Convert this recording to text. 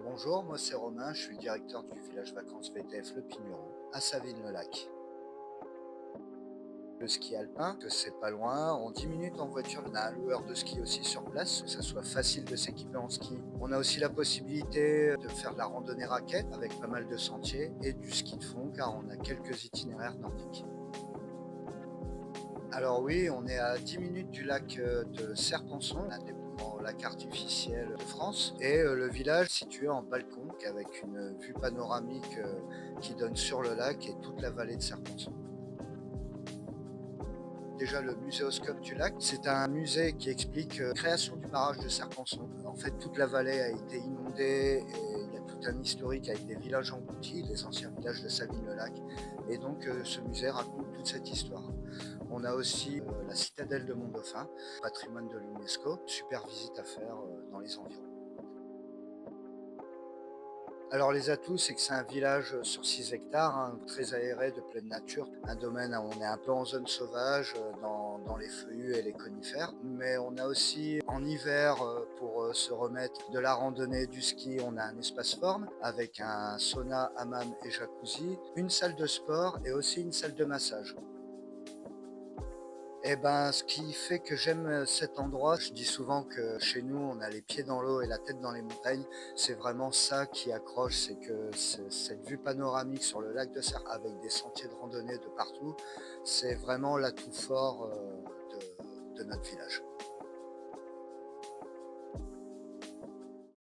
Bonjour, moi c'est Romain, je suis le directeur du village vacances VTF Le Pigneron à Savines-le-Lac. Le ski alpin, que c'est pas loin, en 10 minutes en voiture, on a un loueur de ski aussi sur place, que ça soit facile de s'équiper en ski. On a aussi la possibilité de faire de la randonnée raquette avec pas mal de sentiers et du ski de fond car on a quelques itinéraires nordiques. Alors oui, on est à 10 minutes du lac de Serponçon, l'un des plus grands lacs artificiels de France, et le village situé en balcon avec une vue panoramique qui donne sur le lac et toute la vallée de Serponçon. Déjà le muséoscope du lac, c'est un musée qui explique la création du barrage de Serponçon. En fait, toute la vallée a été inondée et il y a tout un historique avec des villages engloutis, les anciens villages de Savines-le-Lac. Et donc ce musée raconte toute cette histoire. On a aussi la citadelle de Mont-Dauphin, patrimoine de l'UNESCO, super visite à faire dans les environs. Alors les atouts, c'est que c'est un village sur 6 hectares, hein, très aéré, de pleine nature. Un domaine où on est un peu en zone sauvage, dans les feuillus et les conifères. Mais on a aussi en hiver, pour se remettre de la randonnée, du ski, on a un espace forme avec un sauna, hammam et jacuzzi, une salle de sport et aussi une salle de massage. Eh ben, ce qui fait que j'aime cet endroit, je dis souvent que chez nous, on a les pieds dans l'eau et la tête dans les montagnes. C'est vraiment ça qui accroche, c'est que cette vue panoramique sur le lac de Serre avec des sentiers de randonnée de partout, c'est vraiment l'atout fort de notre village.